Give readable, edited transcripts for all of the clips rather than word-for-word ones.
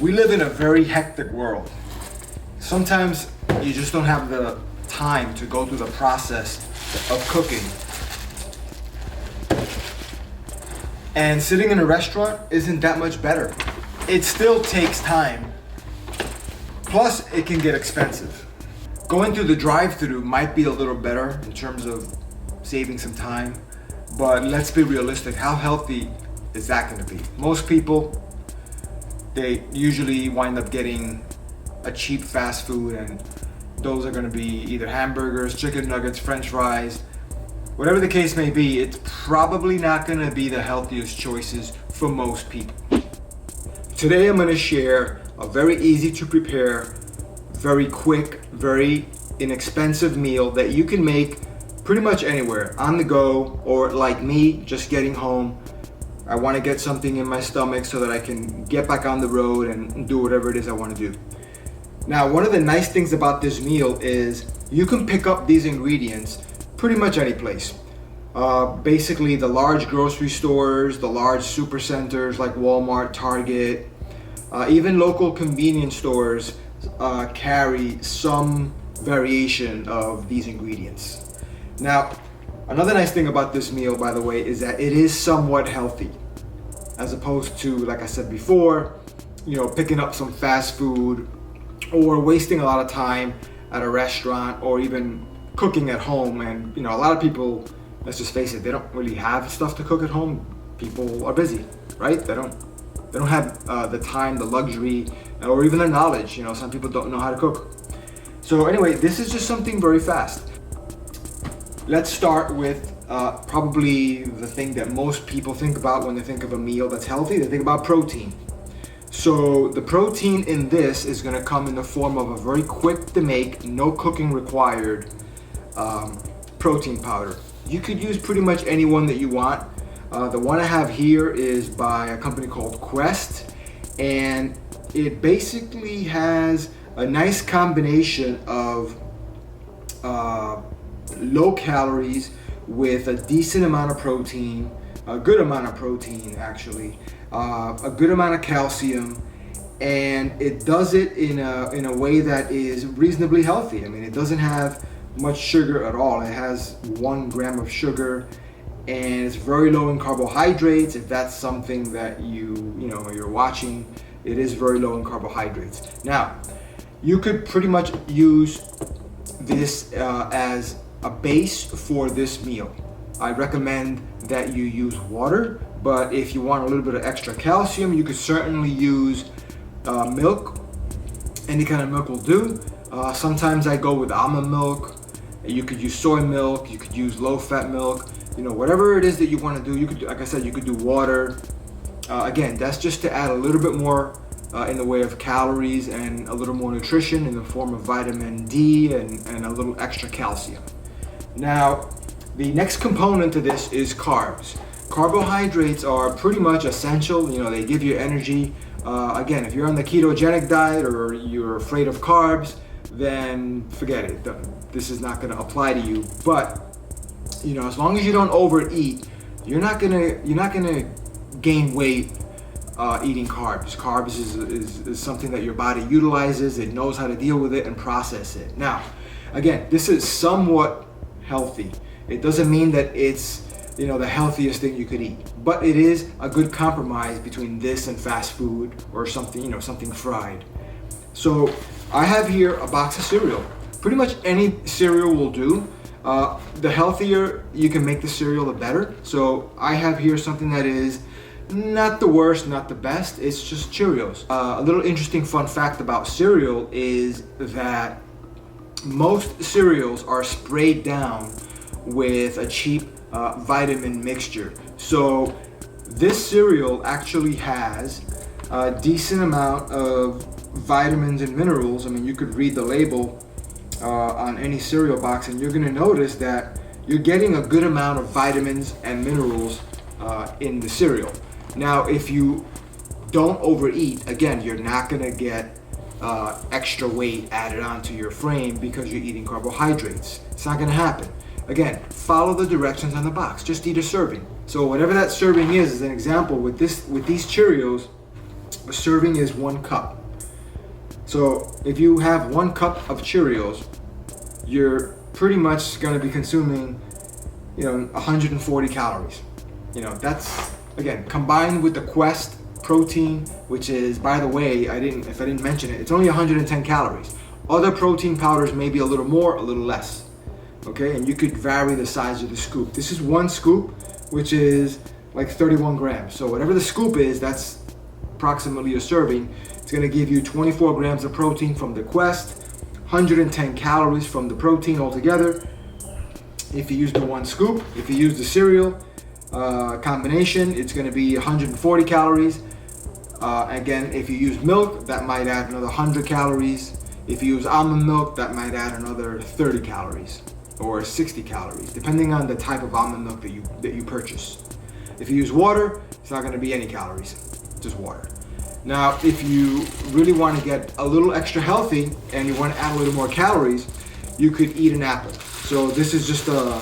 We live in a very hectic world. Sometimes you just don't have the time to go through the process of cooking. And sitting in a restaurant isn't that much better. It still takes time. Plus, it can get expensive. Going through the drive-thru might be a little better in terms of saving some time, but let's be realistic. How healthy is that going to be? Most people, they usually wind up getting a cheap fast food, and those are going to be either hamburgers, chicken nuggets, french fries. Whatever the case may be, it's probably not going to be the healthiest choices for most people. Today I'm going to share a very easy to prepare, very quick, very inexpensive meal that you can make pretty much anywhere, on the go, or like me, just getting home. I want to get something in my stomach so that I can get back on the road and do whatever it is I want to do. Now, one of the nice things about this meal is you can pick up these ingredients pretty much any place. Basically, the large grocery stores, the large super centers like Walmart, Target, even local convenience stores carry some variation of these ingredients. Now, another nice thing about this meal, by the way, is that it is somewhat healthy, as opposed to, like I said before, picking up some fast food or wasting a lot of time at a restaurant or even cooking at home. And a lot of people, let's just face it, they don't really have stuff to cook at home. People are busy, right? They don't have the time, the luxury, or even the knowledge. Some people don't know how to cook. So anyway, this is just something very fast. Let's start with probably the thing that most people think about when they think of a meal that's healthy. They think about protein. So the protein in this is going to come in the form of a very quick to make, no cooking required protein powder. You could use pretty much any one that you want. The one I have here is by a company called Quest, and it basically has a nice combination of low calories with a decent amount of protein, a good amount of protein actually, a good amount of calcium, and it does it in a way that is reasonably healthy. I mean, it doesn't have much sugar at all. It has 1 gram of sugar, and it's very low in carbohydrates. If that's something that you're watching, it is very low in carbohydrates. Now, you could pretty much use this as a base for this meal. I recommend that you use water, but if you want a little bit of extra calcium, you could certainly use milk. Any kind of milk will do. Sometimes I go with almond milk. You could use soy milk. You could use low-fat milk. Whatever it is that you want to do. You could, like I said, you could do water. Again, that's just to add a little bit more in the way of calories and a little more nutrition in the form of vitamin D and a little extra calcium. Now, the next component to this is carbs. Carbohydrates are pretty much essential. They give you energy. Again, if you're on the ketogenic diet or you're afraid of carbs, then forget it. This is not going to apply to you. But as long as you don't overeat, you're not gonna gain weight eating carbs. Carbs is something that your body utilizes. It knows how to deal with it and process it. Now, again, this is somewhat healthy. It doesn't mean that it's the healthiest thing you could eat, but it is a good compromise between this and fast food or something something fried. So I have here a box of cereal. Pretty much any cereal will do. The healthier you can make the cereal, the better. So I have here something that is not the worst, not the best. It's just Cheerios. A little interesting fun fact about cereal is that most cereals are sprayed down with a cheap vitamin mixture. So this cereal actually has a decent amount of vitamins and minerals. I mean, you could read the label on any cereal box, and you're going to notice that you're getting a good amount of vitamins and minerals in the cereal. Now, if you don't overeat, again, you're not going to get extra weight added onto your frame because you're eating carbohydrates. It's not going to happen. Again, follow the directions on the box. Just eat a serving. So whatever that serving is an example with these Cheerios, A serving is 1 cup. So if you have 1 cup of Cheerios, you're pretty much going to be consuming, 140 calories. That's, again, combined with the Quest protein, which is, by the way, if I didn't mention it, it's only 110 calories. Other protein powders may be a little more, a little less. Okay, and you could vary the size of the scoop. This is 1 scoop, which is like 31 grams. So whatever the scoop is, that's approximately a serving. It's going to give you 24 grams of protein from the Quest, 110 calories from the protein altogether. If you use the 1 scoop, if you use the cereal combination, it's going to be 140 calories. Again, if you use milk, that might add another 100 calories. If you use almond milk, that might add another 30 calories or 60 calories, depending on the type of almond milk that you purchase. If you use water, it's not going to be any calories, just water. Now, if you really want to get a little extra healthy and you want to add a little more calories, you could eat an apple. So this is just a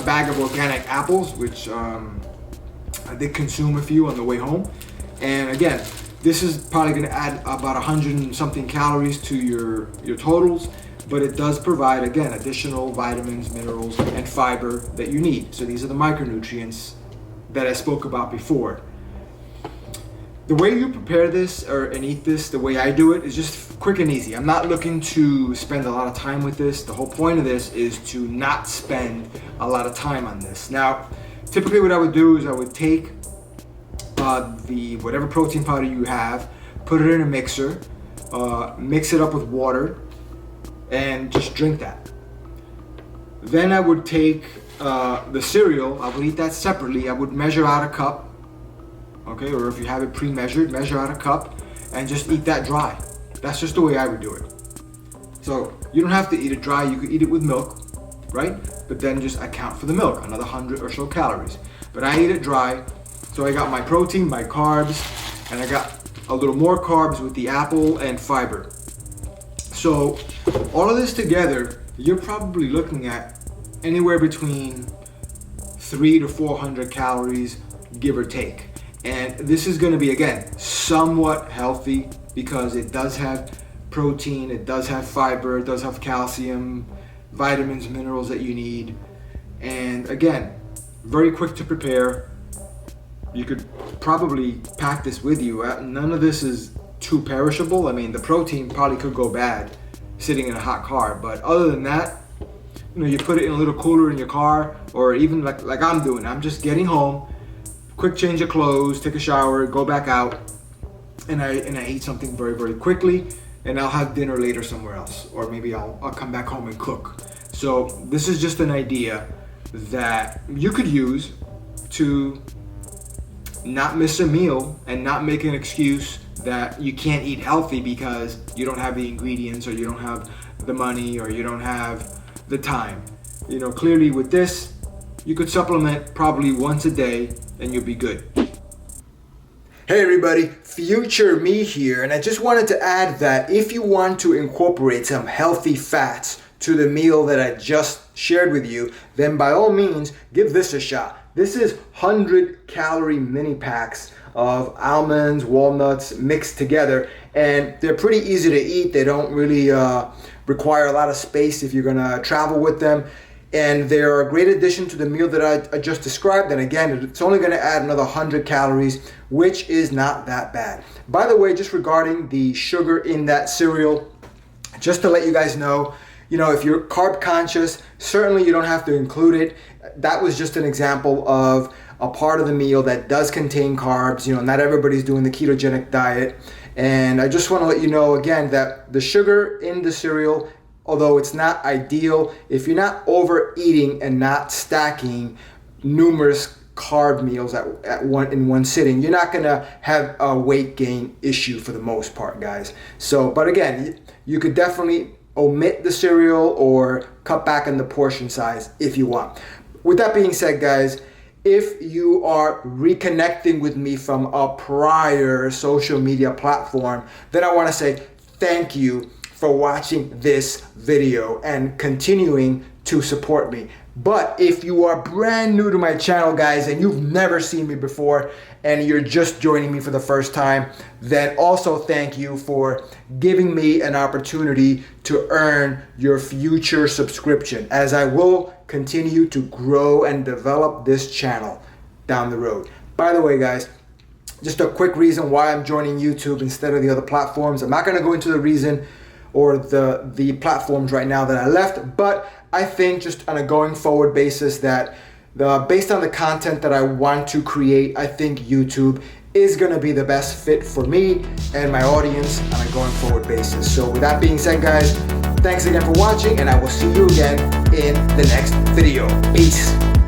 bag of organic apples, which I did consume a few on the way home. And again, this is probably going to add about 100 and something calories to your totals, but it does provide, again, additional vitamins, minerals, and fiber that you need. So these are the micronutrients that I spoke about before. The way you prepare this and eat this, the way I do it, is just quick and easy. I'm not looking to spend a lot of time with this. The whole point of this is to not spend a lot of time on this. Now, typically what I would do is I would take the whatever protein powder you have, put it in a mixer, mix it up with water, and just drink that. Then I would take the cereal, I would eat that separately. I would measure out a cup, okay, or if you have it pre-measured, measure out a cup and just eat that dry. That's just the way I would do it. So you don't have to eat it dry, you could eat it with milk, right? But then just account for the milk, another 100 or so calories. But I eat it dry, so I got my protein, my carbs, and I got a little more carbs with the apple and fiber. So all of this together, you're probably looking at anywhere between 300 to 400 calories, give or take. And this is going to be, again, somewhat healthy because it does have protein, it does have fiber, it does have calcium, vitamins, minerals that you need. And again, very quick to prepare. You could probably pack this with you. None of this is too perishable. I mean, the protein probably could go bad sitting in a hot car, but other than that, you put it in a little cooler in your car, or even like I'm doing. I'm just getting home, quick change of clothes, take a shower, go back out, and I eat something very, very quickly, and I'll have dinner later somewhere else, or maybe I'll come back home and cook. So this is just an idea that you could use to not miss a meal and not make an excuse that you can't eat healthy because you don't have the ingredients, or you don't have the money, or you don't have the time. Clearly with this, you could supplement probably once a day and you'll be good. Hey everybody, Future Me here, and I just wanted to add that if you want to incorporate some healthy fats to the meal that I just shared with you, then by all means, give this a shot. This is 100 calorie mini packs of almonds, walnuts mixed together, and they're pretty easy to eat. They don't really require a lot of space if you're gonna travel with them, and they're a great addition to the meal that I just described. And again, it's only gonna add another 100 calories, which is not that bad. By the way, just regarding the sugar in that cereal, just to let you guys know, if you're carb conscious, certainly you don't have to include it. That was just an example of a part of the meal that does contain carbs. Not everybody's doing the ketogenic diet. And I just want to let you know again that the sugar in the cereal, although it's not ideal, if you're not overeating and not stacking numerous carb meals in one sitting, you're not gonna have a weight gain issue for the most part, guys. So, but again, you could definitely omit the cereal or cut back on the portion size if you want. With that being said, guys, if you are reconnecting with me from a prior social media platform, then I want to say thank you for watching this video and continuing to support me. But if you are brand new to my channel, guys, and you've never seen me before and you're just joining me for the first time, then also thank you for giving me an opportunity to earn your future subscription, as I will continue to grow and develop this channel down the road. By the way, guys, just a quick reason why I'm joining YouTube instead of the other platforms. I'm not going to go into the reason or the platforms right now that I left, but I think just on a going forward basis that based on the content that I want to create, I think YouTube is going to be the best fit for me and my audience on a going forward basis. So with that being said, guys, thanks again for watching, and I will see you again in the next video. Peace.